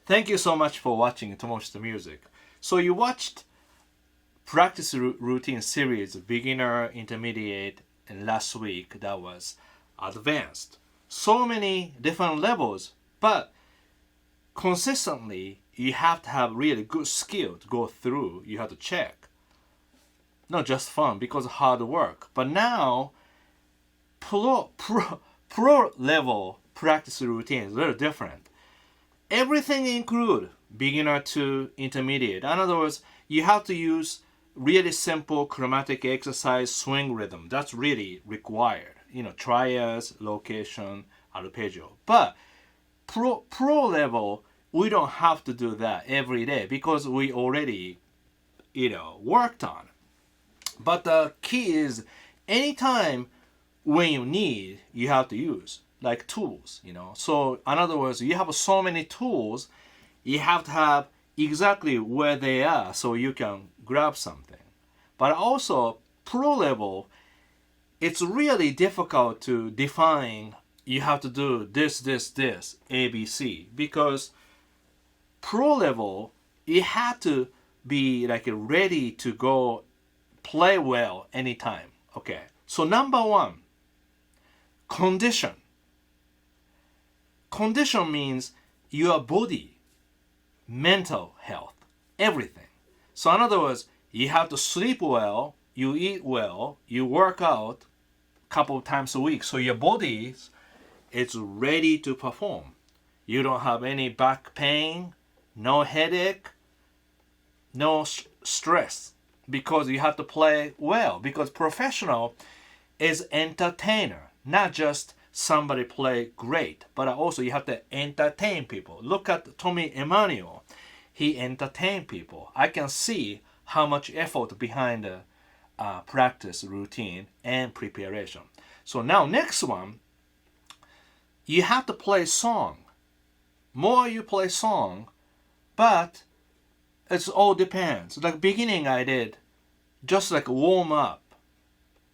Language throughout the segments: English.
Thank you so much for watching Tomo's Music. So you watched practice routine series, beginner, intermediate, and last week that was advanced. So many different levels, but consistently you have to have really good skill to go through. You have to check. Not just fun because of hard work. But now pro level practice routine is very different. Everything include beginner to intermediate. In other words, you have to use really simple chromatic exercise, swing rhythm. That's really required. Triads, location, arpeggio. But pro level, we don't have to do that every day because we already, worked on. But the key is anytime when you need, you have to use like tools, So in other words, you have so many tools, you have to have exactly where they are so you can grab something. But also pro level, it's really difficult to define you have to do this, ABC, because pro level, you have to be like ready to go play well anytime. Okay. So number one, condition. Condition means your body, mental health, everything. So in other words, you have to sleep well, you eat well, you work out a couple of times a week. So your body is ready to perform. You don't have any back pain, no headache, no stress, because you have to play well. Because professional is entertainer, not just somebody play great, but also you have to entertain people. Look at Tommy Emmanuel. He entertained people. I can see how much effort behind the practice routine and preparation. So now next one, you have to play song. More you play song, but it all depends. Like beginning I did just like warm up.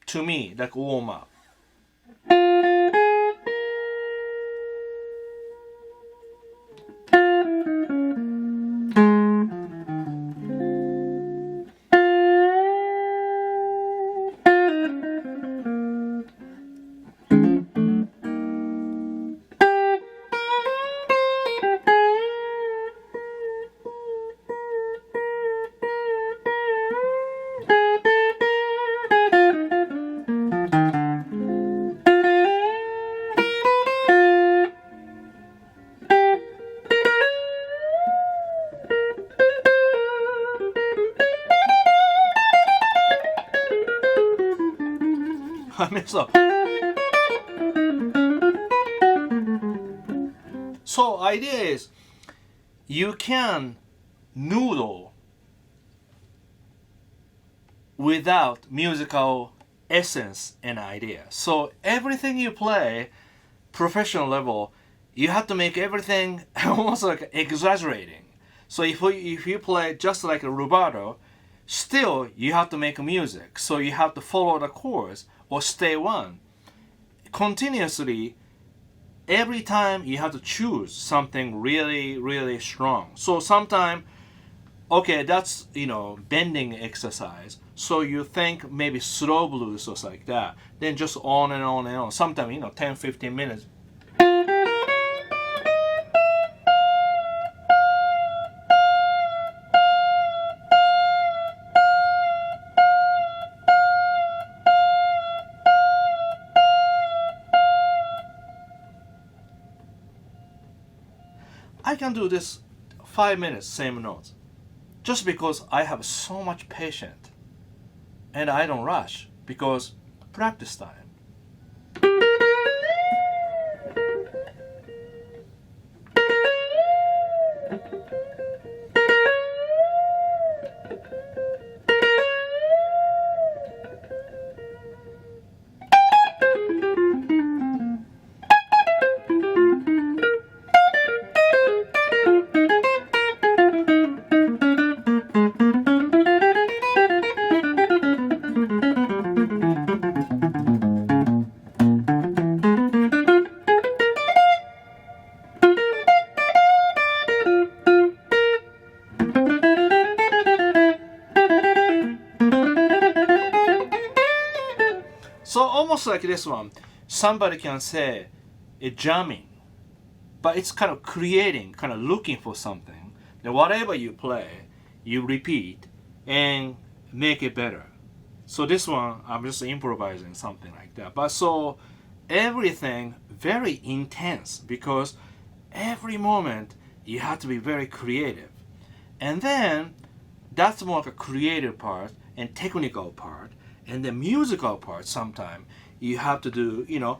To me, like warm up. I messed up. So idea is you can noodle without musical essence and idea. So everything you play, professional level, you have to make everything almost like exaggerating. So if you play just like a rubato, still you have to make music. So you have to follow the chords or stay one. Continuously, every time you have to choose something really, really strong. So sometimes, okay, that's, bending exercise. So you think maybe slow blues or like that. Then just on and on and on. Sometimes, 10, 15 minutes. I can do this 5 minutes, same notes, just because I have so much patience and I don't rush because practice time. So almost like this one, somebody can say a jamming, but it's kind of creating, kind of looking for something. Then whatever you play, you repeat and make it better. So this one, I'm just improvising something like that. But so everything very intense because every moment you have to be very creative. And then that's more like a creative part and technical part. And the musical part, sometimes you have to do, yeah,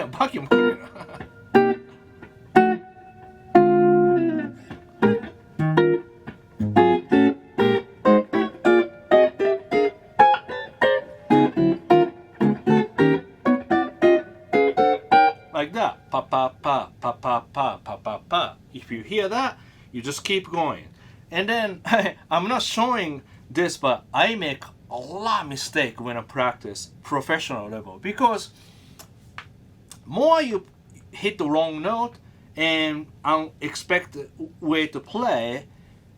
vacuum cleaner. Like that, pa pa pa pa pa pa pa pa pa. If you hear that, you just keep going. And then I'm not showing this, but I make a lot of mistake when I practice professional level because more you hit the wrong note and unexpected way to play,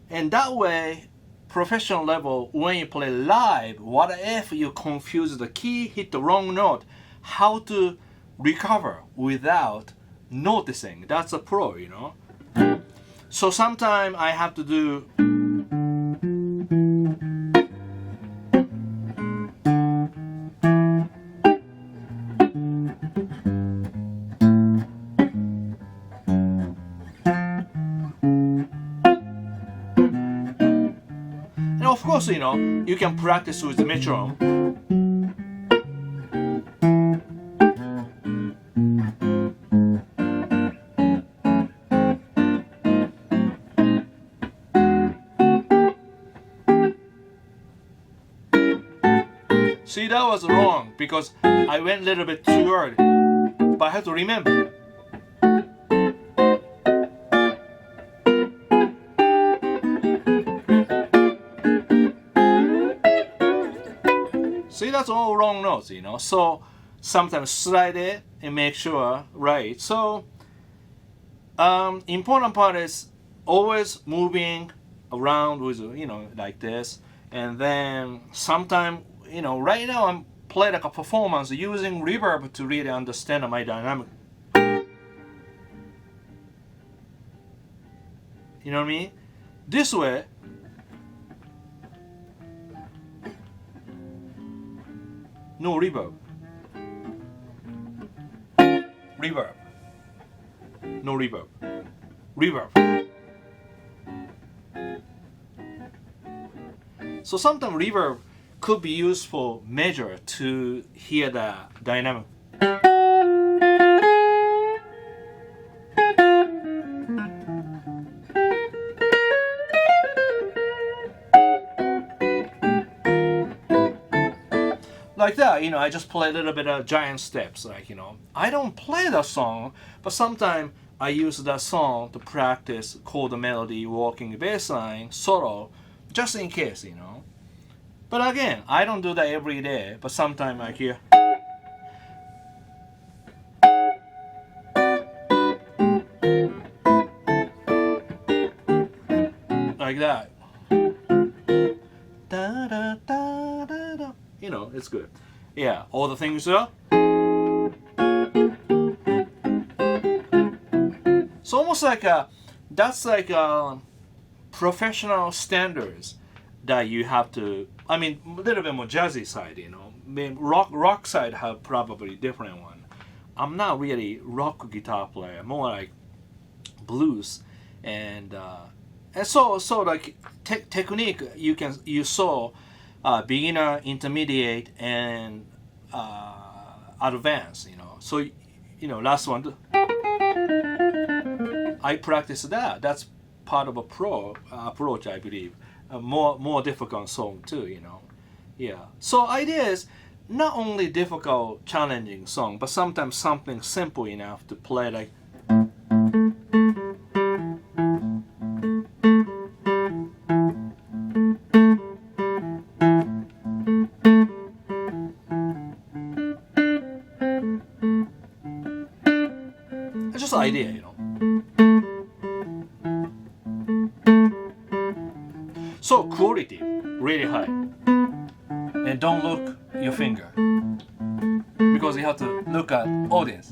and that way professional level when you play live, what if you confuse the key, hit the wrong note, how to recover without noticing. That's a pro, So sometimes I have to do and of course, you can practice with the metronome. See, that was wrong because I went a little bit too early. But I have to remember. See, that's all wrong notes, So sometimes slide it and make sure, right? So important part is always moving around with, like this. And then sometimes, right now I'm playing like a performance using reverb to really understand my dynamic. You know what I mean? This way, no reverb. Reverb. No reverb. Reverb. So sometimes reverb could be used for measure to hear the dynamic. Like that, I just play a little bit of giant steps, I don't play that song, but sometimes I use that song to practice chord melody, walking bass line, solo, just in case, But again, I don't do that every day, but sometimes I hear. Like that. Da, da, da, da, da. It's good. Yeah, all the things are. It's almost like that's like professional standards that you have to. A little bit more jazzy side, rock side have probably different one. I'm not really rock guitar player, more like blues, and so like technique you saw beginner, intermediate, and advanced. So last one. I practice that. That's part of a pro approach, I believe. A more difficult song too, Yeah. So idea is not only difficult, challenging song, but sometimes something simple enough to play like. idea, you know. So quality really high, and don't look your finger because you have to look at audience.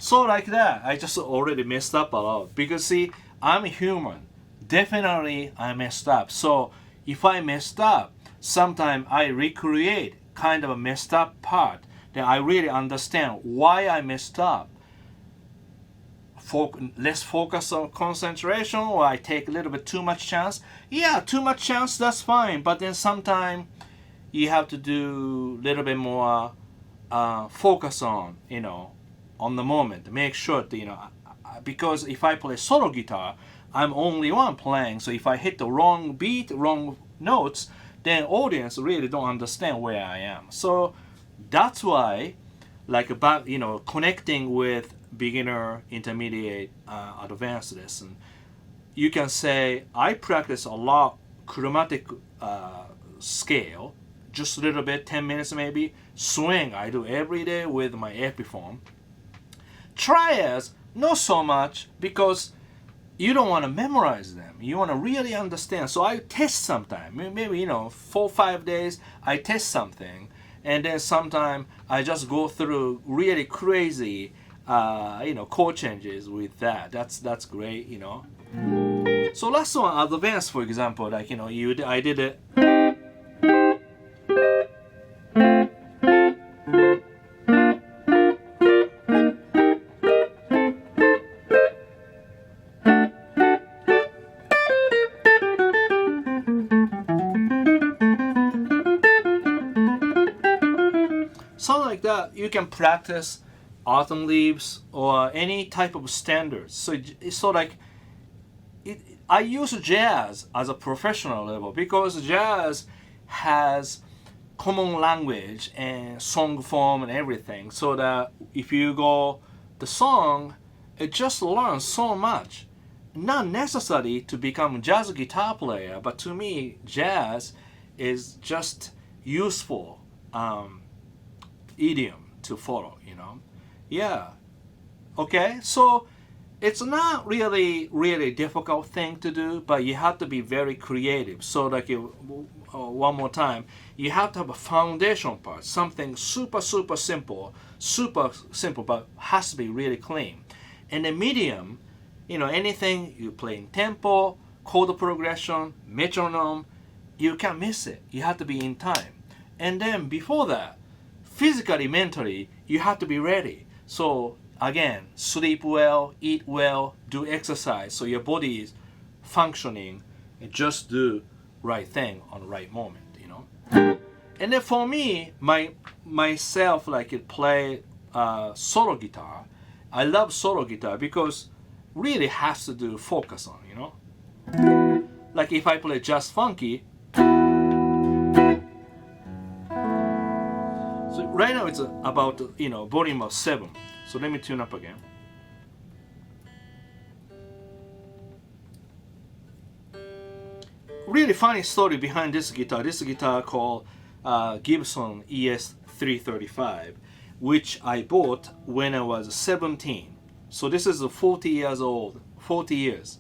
So like that, I just already messed up a lot because see, I'm human. Definitely I messed up. So if I messed up, sometimes I recreate kind of a messed up part. Then I really understand why I messed up. Let's focus on concentration, or I take a little bit too much chance. Yeah, too much chance, that's fine. But then sometimes you have to do a little bit more focus on, you know, on the moment. Make sure that, you know, because if I play solo guitar, I'm only one playing. So if I hit the wrong beat, wrong notes, then audience really don't understand where I am. So that's why, like about, you know, connecting with beginner, intermediate, advanced lesson, you can say I practice a lot chromatic scale, just a little bit, 10 minutes maybe. Swing I do every day with my Epiphone. Triads, not so much, because you don't want to memorize them. You want to really understand. So I test sometime. Maybe, you know, 4 or 5 days, I test something. And then sometime I just go through really crazy, you know, chord changes with that. That's great, you know. So last one, advanced, for example, like, you know, I did it. Something like that, you can practice autumn leaves or any type of standards. So it's so like I use jazz as a professional level because jazz has common language and song form and everything. So that if you go the song, it just learns so much. Not necessary to become a jazz guitar player, but to me, jazz is just useful idiom to follow, you know. Yeah. Okay, so it's not really difficult thing to do, but you have to be very creative. So like one more time, you have to have a foundation part, something super simple, but has to be really clean. And the medium, you know, anything you play in tempo, chord progression, metronome, you can't miss it. You have to be in time. And then before that, physically, mentally, you have to be ready. So again, sleep well, eat well, do exercise, so your body is functioning, and just do right thing on the right moment, you know. And then for me, myself, like play solo guitar. I love solo guitar because really has to do focus on, you know. Like if I play just funky. So right now it's about, you know, volume of 7. So let me tune up again. Really funny story behind this guitar. This guitar called Gibson ES335, which I bought when I was 17. So this is 40 years old, 40 years,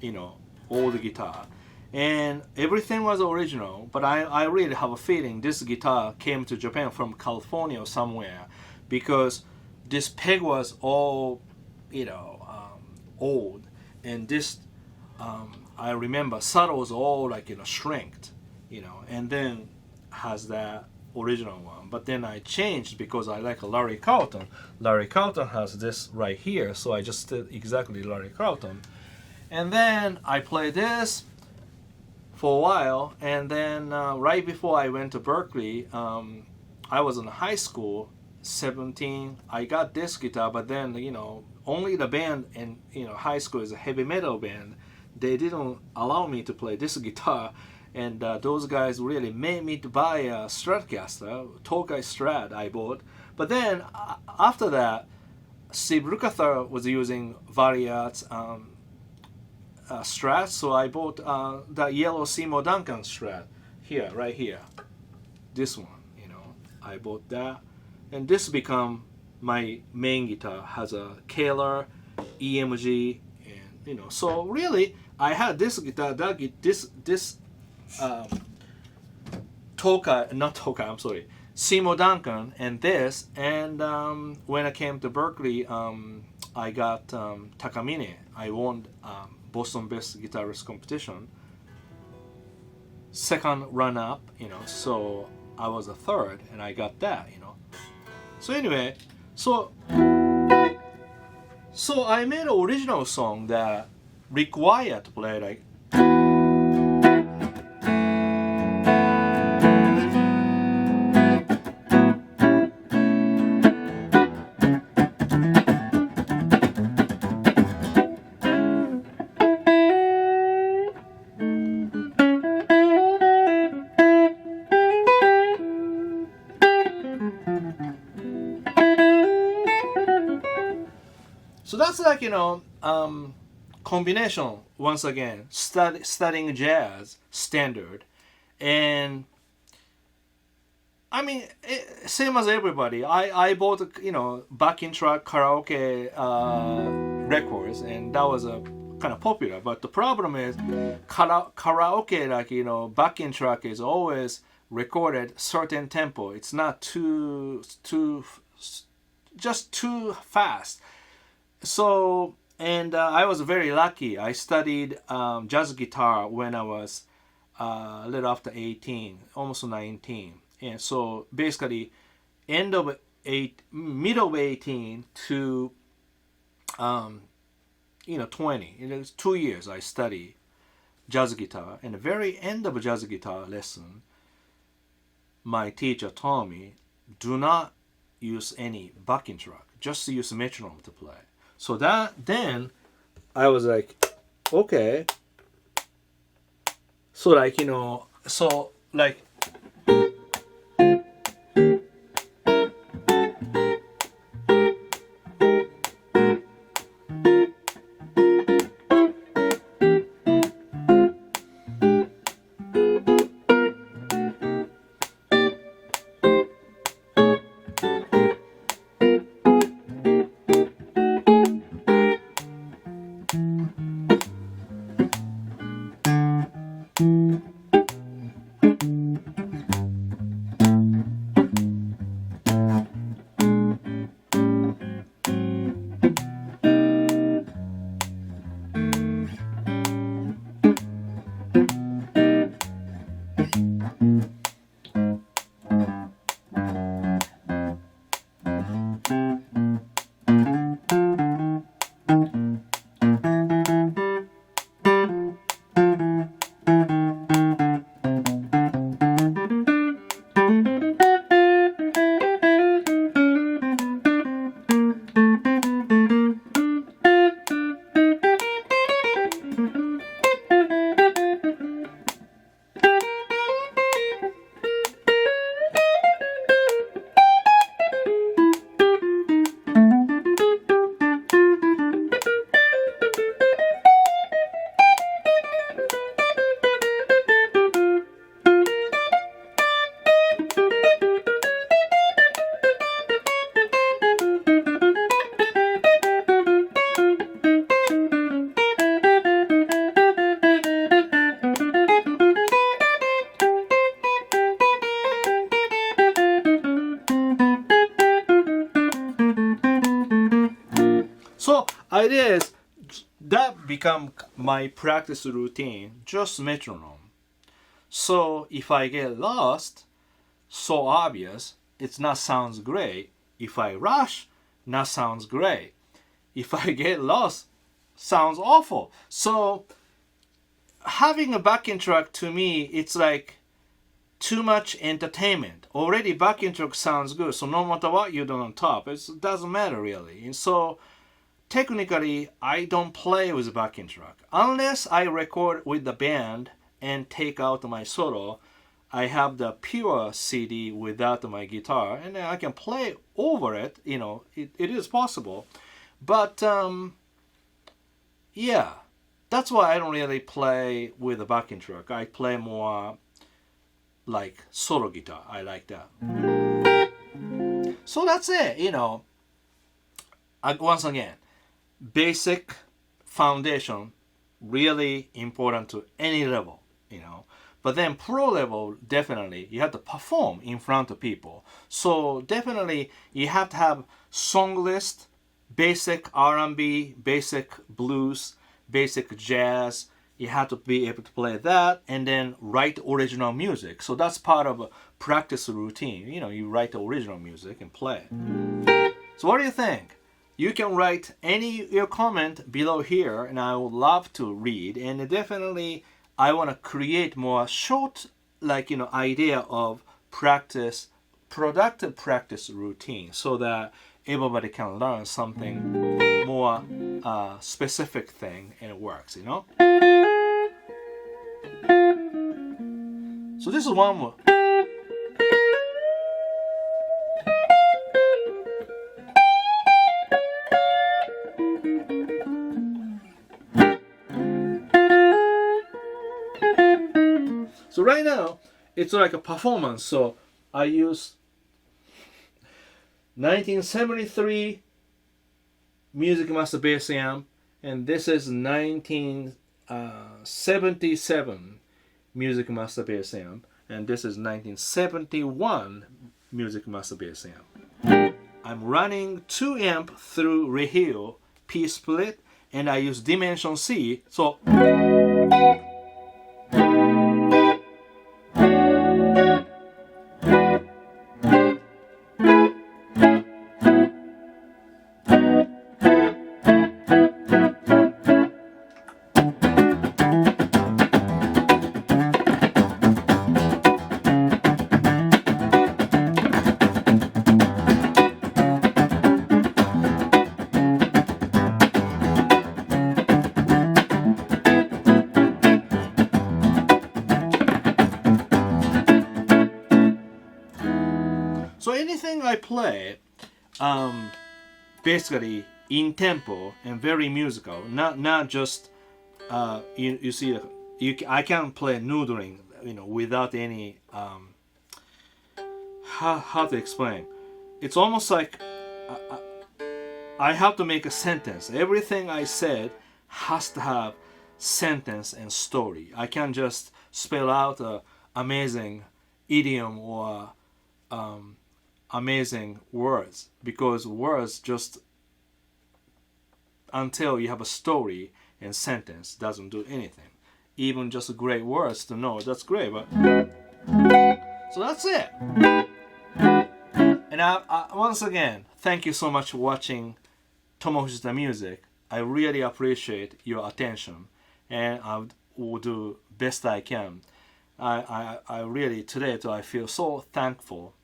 you know, old guitar. and everything was original. But I really have a feeling this guitar came to Japan from California or somewhere, because this peg was all, old, and this I remember saddle was all like shrinked, and then has that original one. But then I changed because I like a Larry Carlton. Larry Carlton has this right here, so I just did exactly Larry Carlton. And then I played this for a while, and then right before I went to Berkeley, I was in high school, 17. I got this guitar, but then only the band in high school is a heavy metal band. They didn't allow me to play this guitar, and those guys really made me to buy a Stratocaster, Tokai Strat I bought. But then after that, Steve Lukather was using various Strat, so I bought the yellow Seymour Duncan Strat here, right here. This one, I bought that, and this become my main guitar. Has a Kahler, EMG, and So really, I had this guitar, this Tokai, not Tokai, I'm sorry, Seymour Duncan, and this. And when I came to Berkeley, I got Takamine. I won Boston Best Guitarist competition, second run-up, so I was a third, and I got that, So anyway, so I made an original song that required to play like. So that's like, combination, once again, studying jazz standard. And I mean, same as everybody, I bought, backing track karaoke records, and that was kind of popular. But the problem is karaoke, like, backing track is always recorded certain tempo. It's not just too fast. So, and I was very lucky. I studied jazz guitar when I was a little after 18, almost 19. And so basically, middle of 18 to 20. It was 2 years I studied jazz guitar. And the very end of jazz guitar lesson, my teacher told me, do not use any backing track. Just use metronome to play. So then I was like, okay. So like, idea is that become my practice routine, just metronome. So if I get lost, so obvious, it's not sounds great. If I rush, not sounds great. If I get lost, sounds awful. So having a backing track, to me, it's like too much entertainment. Already backing track sounds good, so no matter what you do on top, it doesn't matter really. And so technically, I don't play with backing track unless I record with the band and take out my solo. I have the pure CD without my guitar, and then I can play over it. You know, it is possible, but yeah, that's why I don't really play with a backing track. I play more like solo guitar. I like that. So that's it. You know, once again, basic foundation really important to any level. You know. But then pro level, definitely, you have to perform in front of people. So definitely, you have to have song list, basic R&B, basic blues, basic jazz. You have to be able to play that and then write original music. So that's part of a practice routine. You know, you write the original music and play. So what do you think? You can write your comment below here, and I would love to read. And definitely, I want to create more short, idea of practice, productive practice routine, so that everybody can learn something more specific thing and it works, you know. So this is one more. So right now, it's like a performance. So I use 1973 Music Master Bass Amp, and this is 1977 Music Master Bass Amp, and this is 1971 Music Master Bass Amp. I'm running 2 amp through Reheal P split, and I use Dimension C. So anything I play, basically in tempo and very musical, not just you see, I can't play noodling, you know, without any how to explain. It's almost like I have to make a sentence. Everything I said has to have sentence and story. I can't just spell out a amazing idiom or amazing words, because words just, until you have a story and sentence, doesn't do anything. Even just great words to know, that's great, but so that's it. And I once again, thank you so much for watching Tomo Fujita Music. I really appreciate your attention, and I will do best I can. I really, today I feel so thankful.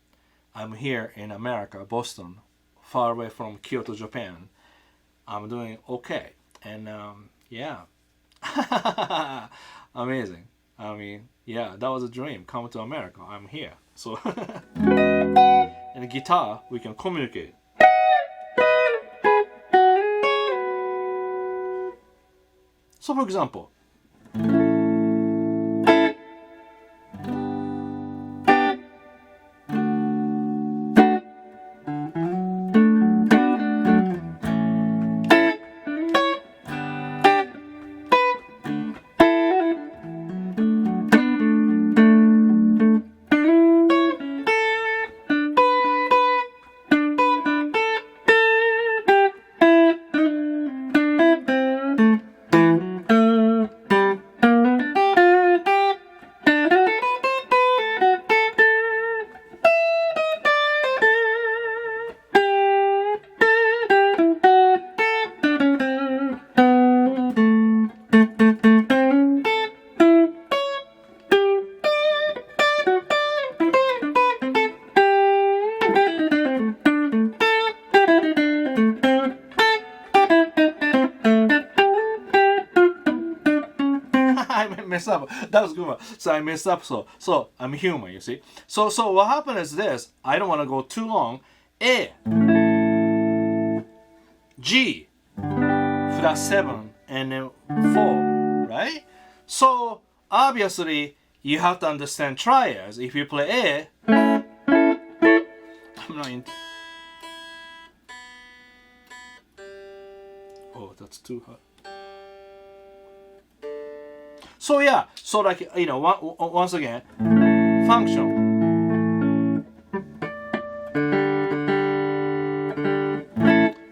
I'm here in America, Boston, far away from Kyoto, Japan. I'm doing okay, and yeah, amazing. I mean, yeah, that was a dream. Come to America. I'm here. So, and the guitar, we can communicate. So, for example, messed up. That was good one. So I messed up. So I'm human, you see. So what happened is this. I don't want to go too long. A, G, flat 7, and then 4, right? So obviously you have to understand triads. If you play A, I'm not in. Oh, that's too hard. So yeah, so like, you know, once again, function.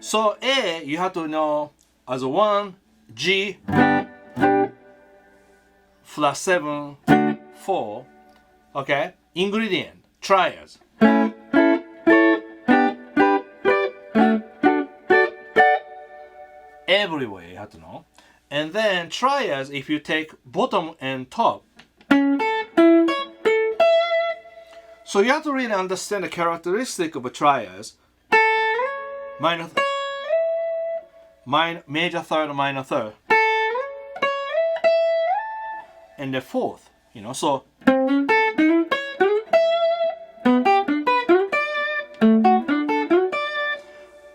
So A, you have to know as a 1, G, flat 7, 4, okay? Ingredient, triads. Everywhere you have to know. And then triads, if you take bottom and top. So you have to really understand the characteristic of a triads. Major third, minor third. And the fourth, you know, so.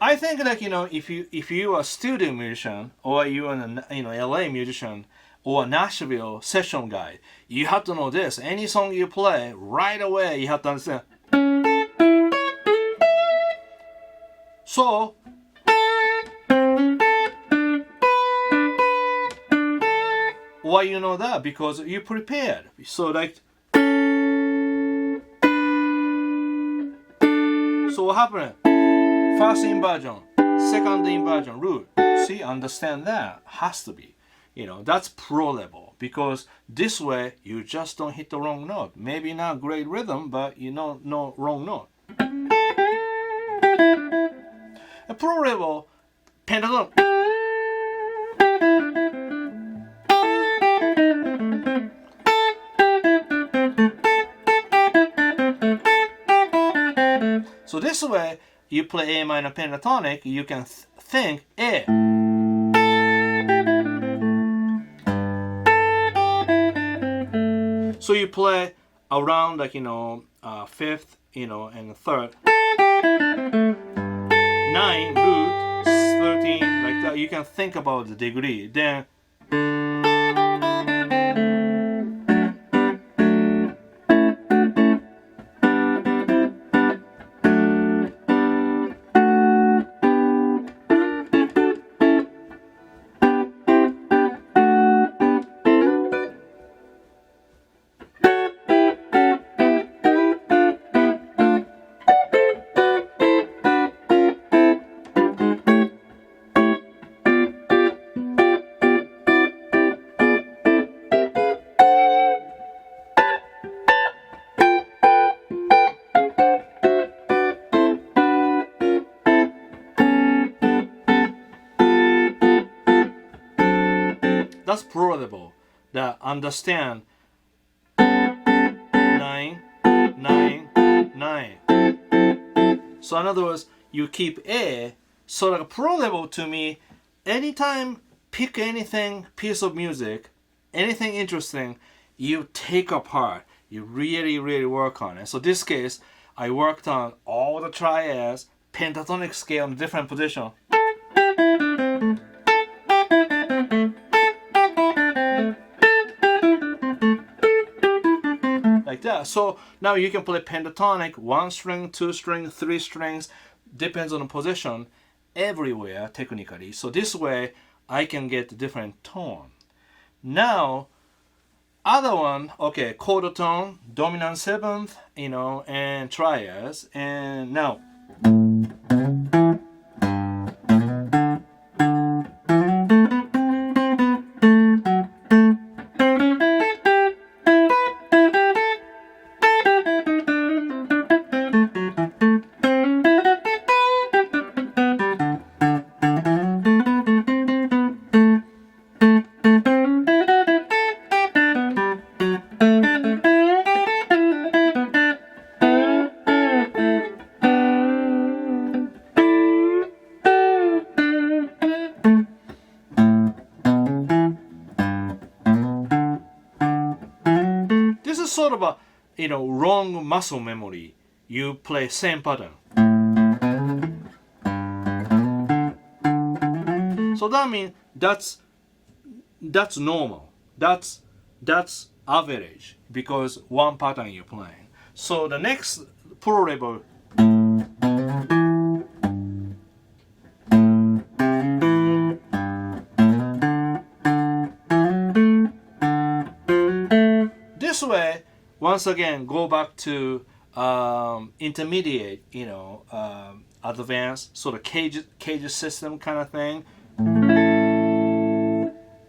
I think like, you know, if you are a studio musician or you are a, you know, LA musician or a Nashville session guy, you have to know this. Any song you play, right away you have to understand. So why you know that? Because you prepared. So like, so what happened? First inversion, second inversion, root. See, understand that. Has to be. You know, that's pro level. Because this way, you just don't hit the wrong note. Maybe not great rhythm, but you know, no wrong note. A pro level, pentatonic. So this way, you play A minor pentatonic, you can think A. So you play around like, you know, fifth, you know, and third. 9, root, 13, like that. You can think about the degree. Then that's pro level. That understand 9, 9, 9. So in other words, you keep A. So like a pro level to me, anytime pick anything, piece of music, anything interesting, you take apart. You really, really work on it. So this case, I worked on all the triads, pentatonic scale in different position. Like that. So now you can play pentatonic, 1 string, 2 string, 3 strings, depends on the position, everywhere technically. So this way I can get different tone. Now other one, okay, quarter tone, dominant 7th, you know, and triads, and now is sort of a, wrong muscle memory. You play same pattern. So that means that's normal. That's average because one pattern you're playing. So the next pro level. This way, once again, go back to intermediate, advanced sort of cage system kind of thing.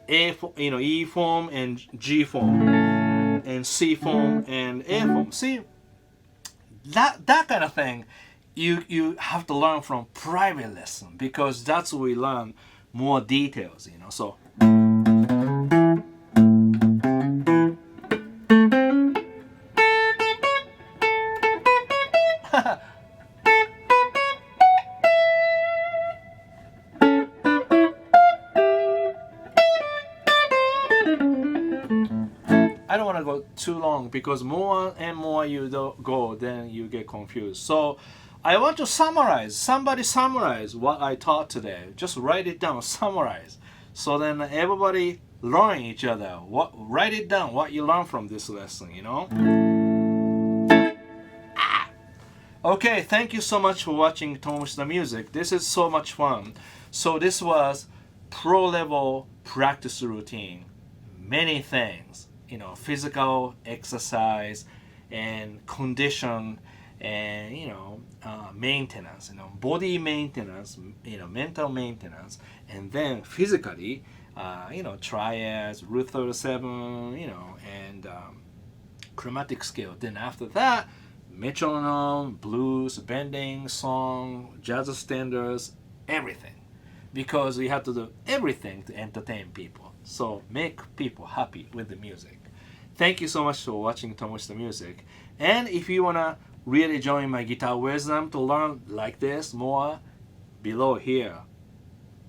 E form and G form, and C form and A form. See, that kind of thing, you have to learn from private lesson because that's where we learn more details. So. I don't want to go too long because more and more you go, then you get confused. So I want to summarize. Somebody summarize what I taught today. Just write it down, summarize. So then everybody learn each other. Write it down what you learn from this lesson, Okay, thank you so much for watching Tomo the Music. This is so much fun. So this was pro level practice routine. Many things. Physical exercise and condition and maintenance, body maintenance, mental maintenance, and then physically, triads, root 37, and chromatic scale. Then after that, metronome, blues, bending, song, jazz standards, everything, because we have to do everything to entertain people. So make people happy with the music. Thank you so much for watching Tomo the Music. And if you wanna really join my guitar wisdom to learn like this more, below here,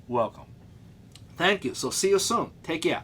welcome. Thank you. So see you soon. Take care.